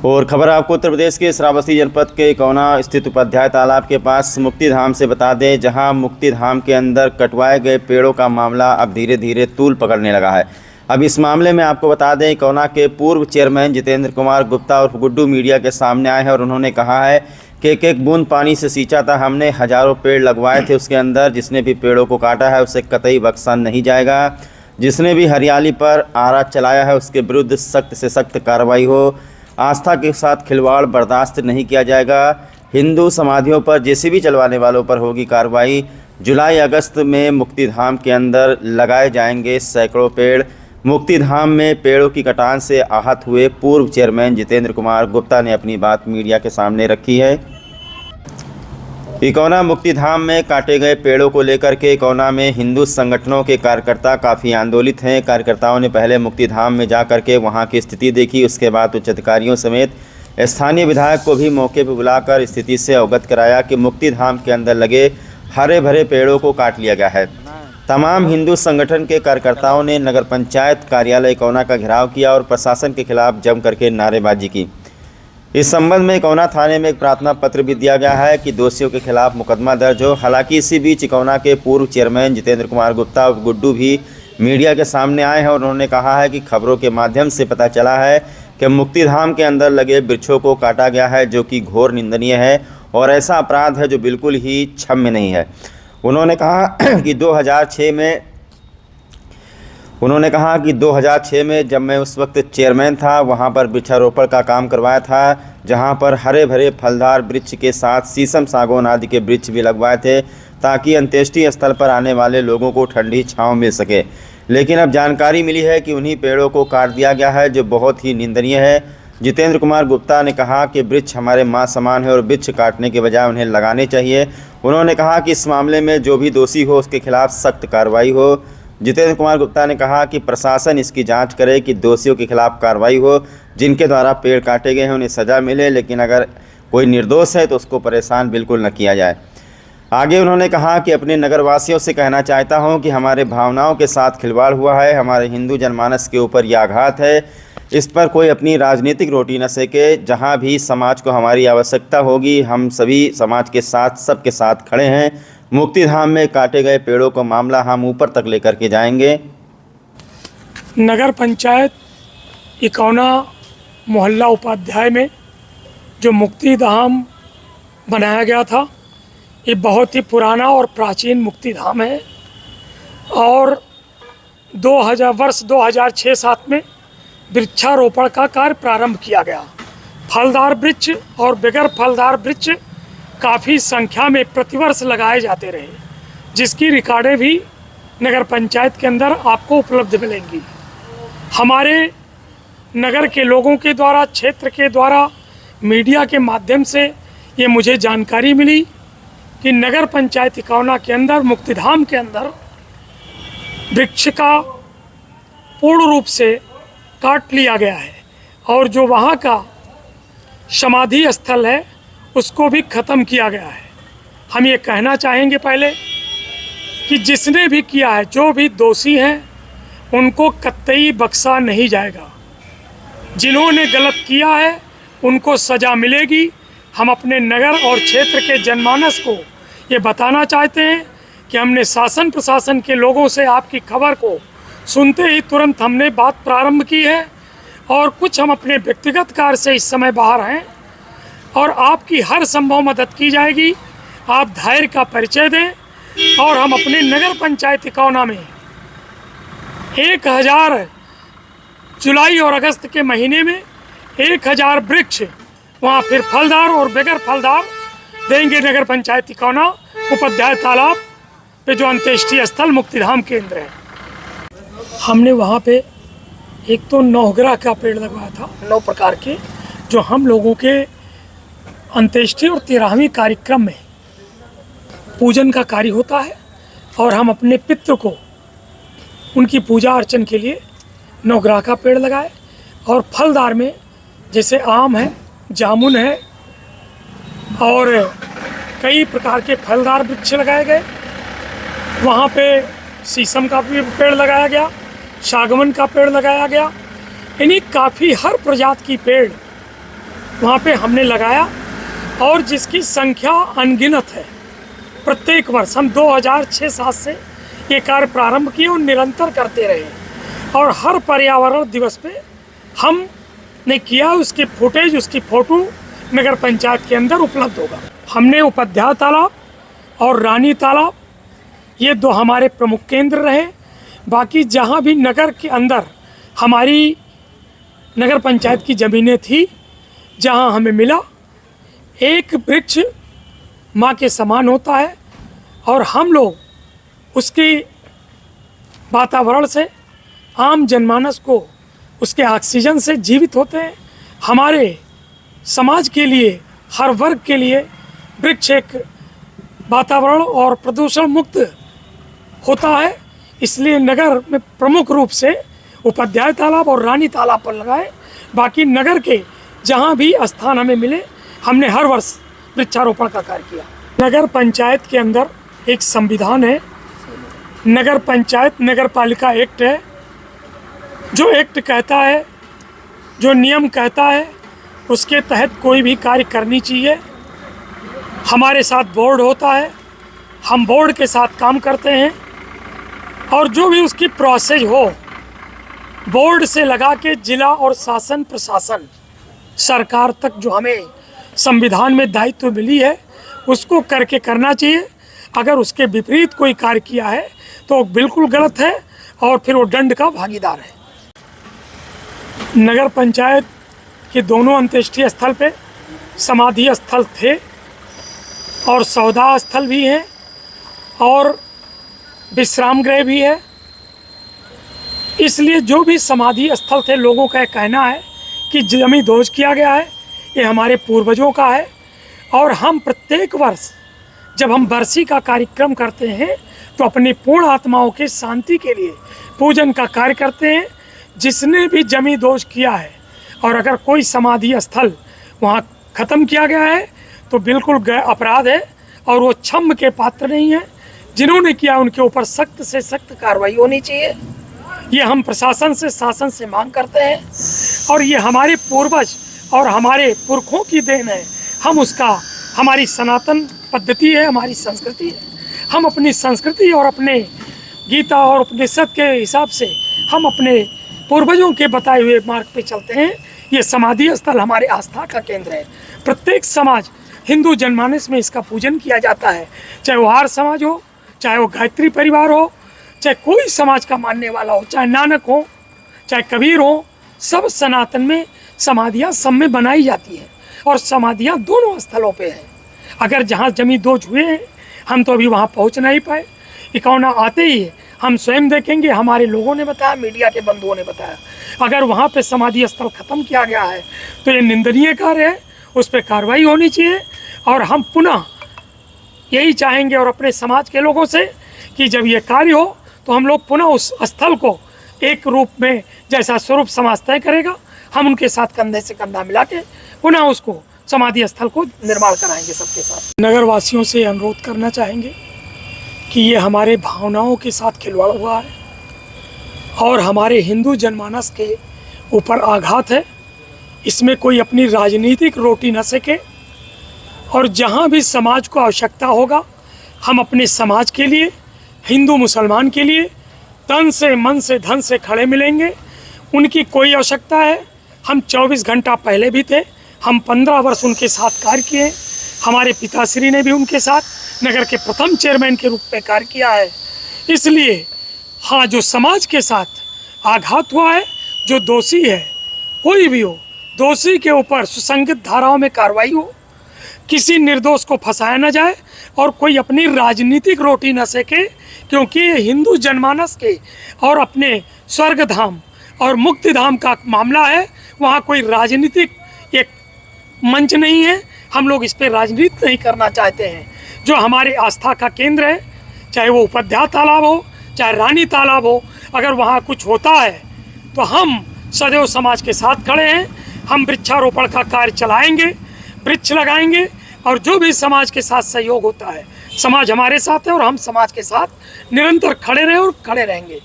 और खबर आपको उत्तर प्रदेश के श्रावस्ती जनपद के इकौना स्थित उपाध्याय तालाब के पास मुक्तिधाम से बता दें, जहां मुक्तिधाम के अंदर कटवाए गए पेड़ों का मामला अब धीरे धीरे तूल पकड़ने लगा है। अब इस मामले में आपको बता दें, इकौना के पूर्व चेयरमैन जितेंद्र कुमार गुप्ता और गुड्डू मीडिया के सामने आए हैं और उन्होंने कहा है कि एक एक बूंद पानी से सींचा था हमने, हज़ारों पेड़ लगवाए थे उसके अंदर। जिसने भी पेड़ों को काटा है उसे कतई बख्शा नहीं जाएगा। जिसने भी हरियाली पर आरा चलाया है उसके विरुद्ध सख्त से सख्त कार्रवाई हो। आस्था के साथ खिलवाड़ बर्दाश्त नहीं किया जाएगा। हिंदू समाधियों पर जेसीबी चलवाने वालों पर होगी कार्रवाई। जुलाई अगस्त में मुक्तिधाम के अंदर लगाए जाएंगे सैकड़ों पेड़। मुक्तिधाम में पेड़ों की कटान से आहत हुए पूर्व चेयरमैन जितेंद्र कुमार गुप्ता ने अपनी बात मीडिया के सामने रखी है। इकौना मुक्तिधाम में काटे गए पेड़ों को लेकर के इकौना में हिंदू संगठनों के कार्यकर्ता काफ़ी आंदोलित हैं। कार्यकर्ताओं ने पहले मुक्तिधाम में जाकर के वहां की स्थिति देखी, उसके बाद उच्च अधिकारियों समेत स्थानीय विधायक को भी मौके पर बुलाकर स्थिति से अवगत कराया कि मुक्तिधाम के अंदर लगे हरे भरे पेड़ों को काट लिया गया है। तमाम हिंदू संगठन के कार्यकर्ताओं ने नगर पंचायत कार्यालय इकौना का घेराव किया और प्रशासन के खिलाफ जम करके नारेबाजी की। इस संबंध में इकौना थाने में एक प्रार्थना पत्र भी दिया गया है कि दोषियों के खिलाफ मुकदमा दर्ज हो। हालांकि इसी बीच इकौना के पूर्व चेयरमैन जितेंद्र कुमार गुप्ता और गुड्डू भी मीडिया के सामने आए हैं और उन्होंने कहा है कि खबरों के माध्यम से पता चला है कि मुक्तिधाम के अंदर लगे वृक्षों को काटा गया है, जो कि घोर निंदनीय है और ऐसा अपराध है जो बिल्कुल ही क्षम्य नहीं है। उन्होंने कहा कि 2006 में जब मैं उस वक्त चेयरमैन था, वहां पर वृक्षारोपण का काम करवाया था, जहां पर हरे भरे फलदार वृक्ष के साथ शीशम, सागौन आदि के वृक्ष भी लगवाए थे ताकि अंत्येष्टि स्थल पर आने वाले लोगों को ठंडी छांव मिल सके। लेकिन अब जानकारी मिली है कि उन्हीं पेड़ों को काट दिया गया है, जो बहुत ही निंदनीय है। जितेंद्र कुमार गुप्ता ने कहा कि वृक्ष हमारे माँ समान है और वृक्ष काटने के बजाय उन्हें लगाने चाहिए। उन्होंने कहा कि इस मामले में जो भी दोषी हो उसके खिलाफ सख्त कार्रवाई हो। जितेंद्र कुमार गुप्ता ने कहा कि प्रशासन इसकी जांच करे कि दोषियों के खिलाफ कार्रवाई हो, जिनके द्वारा पेड़ काटे गए हैं उन्हें सज़ा मिले, लेकिन अगर कोई निर्दोष है तो उसको परेशान बिल्कुल न किया जाए। आगे उन्होंने कहा कि अपने नगरवासियों से कहना चाहता हूं कि हमारे भावनाओं के साथ खिलवाड़ हुआ है, हमारे हिंदू जनमानस के ऊपर यह आघात है। इस पर कोई अपनी राजनीतिक रोटी न सेके। जहां भी समाज को हमारी आवश्यकता होगी, हम सभी समाज के साथ सबके साथ खड़े हैं। मुक्तिधाम में काटे गए पेड़ों को मामला हम ऊपर तक लेकर के जाएंगे। नगर पंचायत इकौना मोहल्ला उपाध्याय में जो मुक्तिधाम बनाया गया था, ये बहुत ही पुराना और प्राचीन मुक्तिधाम है और 2006-7 में वृक्षारोपण का कार्य प्रारंभ किया गया। फलदार वृक्ष और बगैर फलदार वृक्ष काफ़ी संख्या में प्रतिवर्ष लगाए जाते रहे, जिसकी रिकॉर्डें भी नगर पंचायत के अंदर आपको उपलब्ध मिलेंगी। हमारे नगर के लोगों के द्वारा, क्षेत्र के द्वारा, मीडिया के माध्यम से ये मुझे जानकारी मिली कि नगर पंचायत इकौना के अंदर मुक्तिधाम के अंदर वृक्ष का पूर्ण रूप से काट लिया गया है और जो वहाँ का समाधि स्थल है उसको भी ख़त्म किया गया है। हम ये कहना चाहेंगे पहले कि जिसने भी किया है, जो भी दोषी हैं, उनको कतई बख्शा नहीं जाएगा। जिन्होंने गलत किया है उनको सज़ा मिलेगी। हम अपने नगर और क्षेत्र के जनमानस को ये बताना चाहते हैं कि हमने शासन प्रशासन के लोगों से आपकी खबर को सुनते ही तुरंत हमने बात प्रारंभ की है और कुछ हम अपने व्यक्तिगत कार्य से इस समय बाहर हैं और आपकी हर संभव मदद की जाएगी। आप धैर्य का परिचय दें और हम अपने नगर पंचायत इकौना में 1000 जुलाई और अगस्त के महीने में 1000 वृक्ष वहाँ फिर फलदार और बगैर फलदार देंगे। नगर पंचायत इकौना उपाध्याय तालाब पे जो अंत्येष्टि स्थल मुक्तिधाम केंद्र है, हमने वहाँ पे एक तो नौगरा का पेड़ लगवाया था, 9 प्रकार के, जो हम लोगों के अंत्येष्टि और 13वीं कार्यक्रम में पूजन का कार्य होता है और हम अपने पितृ को उनकी पूजा अर्चन के लिए नौगरा का पेड़ लगाए। और फलदार में जैसे आम है, जामुन है और कई प्रकार के फलदार वृक्ष लगाए गए। वहाँ पे शीशम का भी पेड़ लगाया गया, सागवन का पेड़ लगाया गया। यानी काफ़ी हर प्रजाति की पेड़ वहाँ पे हमने लगाया और जिसकी संख्या अनगिनत है। प्रत्येक वर्ष हम 2006-07 से ये कार्य प्रारंभ किए और निरंतर करते रहे और हर पर्यावरण दिवस पे हमने किया। उसकी फुटेज, उसकी फ़ोटो नगर पंचायत के अंदर उपलब्ध होगा। हमने उपाध्याय तालाब और रानी तालाब ये 2 हमारे प्रमुख केंद्र रहे। बाकी जहाँ भी नगर के अंदर हमारी नगर पंचायत की ज़मीनें थी, जहाँ हमें मिला, एक वृक्ष माँ के समान होता है और हम लोग उसके वातावरण से आम जनमानस को उसके ऑक्सीजन से जीवित होते हैं। हमारे समाज के लिए, हर वर्ग के लिए वृक्ष एक वातावरण और प्रदूषण मुक्त होता है। इसलिए नगर में प्रमुख रूप से उपाध्याय तालाब और रानी तालाब पर लगाए। बाकी नगर के जहाँ भी स्थान हमें मिले, हमने हर वर्ष वृक्षारोपण का कार्य किया। नगर पंचायत के अंदर एक संविधान है, नगर पंचायत नगर पालिका एक्ट है। जो एक्ट कहता है, जो नियम कहता है, उसके तहत कोई भी कार्य करनी चाहिए। हमारे साथ बोर्ड होता है, हम बोर्ड के साथ काम करते हैं और जो भी उसकी प्रोसेस हो, बोर्ड से लगा के जिला और शासन प्रशासन सरकार तक जो हमें संविधान में दायित्व मिली है, उसको करके करना चाहिए। अगर उसके विपरीत कोई कार्य किया है तो बिल्कुल गलत है और फिर वो दंड का भागीदार है। नगर पंचायत के दोनों अंत्येष्टि स्थल पे समाधि स्थल थे और सौदा स्थल भी हैं और विश्राम गृह भी है। इसलिए जो भी समाधि स्थल थे, लोगों का कहना है कि जमीन दोज किया गया है, ये हमारे पूर्वजों का है। और हम प्रत्येक वर्ष जब हम बरसी का कार्यक्रम करते हैं तो अपनी पूर्ण आत्माओं के शांति के लिए पूजन का कार्य करते हैं। जिसने भी जमीन दोज किया है और अगर कोई समाधि स्थल वहाँ ख़त्म किया गया है तो बिल्कुल अपराध है और वो क्षम्य के पात्र नहीं है। जिन्होंने किया उनके ऊपर सख्त से सख्त कार्रवाई होनी चाहिए। ये हम प्रशासन से, शासन से मांग करते हैं और ये हमारे पूर्वज और हमारे पुरखों की देन है। हम उसका, हमारी सनातन पद्धति है, हमारी संस्कृति है। हम अपनी संस्कृति और अपने गीता और उपनिषद के हिसाब से हम अपने पूर्वजों के बताए हुए मार्ग पे चलते हैं। ये समाधि स्थल हमारे आस्था का केंद्र है। प्रत्येक समाज, हिंदू जनमानस में इसका पूजन किया जाता है। चाहे वो आर्य समाज हो, चाहे वो गायत्री परिवार हो, चाहे कोई समाज का मानने वाला हो, चाहे नानक हो, चाहे कबीर हो, सब सनातन में समाधियाँ सब में बनाई जाती हैं और समाधियाँ दोनों स्थलों पे हैं। अगर जहाँ जमीन दोज हुए हैं, हम तो अभी वहाँ पहुँच नहीं पाए। इकौना आते ही हम स्वयं देखेंगे। हमारे लोगों ने बताया, मीडिया के बंधुओं ने बताया, अगर वहाँ पे समाधि स्थल ख़त्म किया गया है तो ये निंदनीय कार्य है, उस पर कार्रवाई होनी चाहिए। और हम पुनः यही चाहेंगे और अपने समाज के लोगों से कि जब ये कार्य हो तो हम लोग पुनः उस स्थल को एक रूप में, जैसा स्वरूप समाज तय करेगा, हम उनके साथ कंधे से कंधा मिला के पुनः उसको समाधि स्थल को निर्माण कराएंगे सबके साथ। नगरवासियों से अनुरोध करना चाहेंगे कि ये हमारे भावनाओं के साथ खिलवाड़ हुआ है और हमारे हिंदू जनमानस के ऊपर आघात है। इसमें कोई अपनी राजनीतिक रोटी न सेके और जहाँ भी समाज को आवश्यकता होगा, हम अपने समाज के लिए, हिंदू मुसलमान के लिए तन से, मन से, धन से खड़े मिलेंगे। उनकी कोई आवश्यकता है, हम 24 घंटा पहले भी थे। हम 15 वर्ष उनके साथ कार्य किए। हमारे पिताश्री ने भी उनके साथ नगर के प्रथम चेयरमैन के रूप में कार्य किया है। इसलिए हाँ, जो समाज के साथ आघात हुआ है, जो दोषी है, कोई भी हो, दोषी के ऊपर सुसंगत धाराओं में कार्रवाई हो, किसी निर्दोष को फंसाया न जाए और कोई अपनी राजनीतिक रोटी न सेके, क्योंकि ये हिंदू जनमानस के और अपने स्वर्ग धाम और मुक्ति धाम का मामला है। वहाँ कोई राजनीतिक एक मंच नहीं है। हम लोग इस पर राजनीति नहीं करना चाहते हैं। जो हमारे आस्था का केंद्र है, चाहे वो उपाध्याय तालाब हो, चाहे रानी तालाब हो, अगर वहाँ कुछ होता है तो हम सदैव समाज के साथ खड़े हैं। हम वृक्षारोपण का कार्य चलाएंगे, वृक्ष लगाएंगे और जो भी समाज के साथ सहयोग होता है, समाज हमारे साथ है और हम समाज के साथ निरंतर खड़े रहे और खड़े रहेंगे।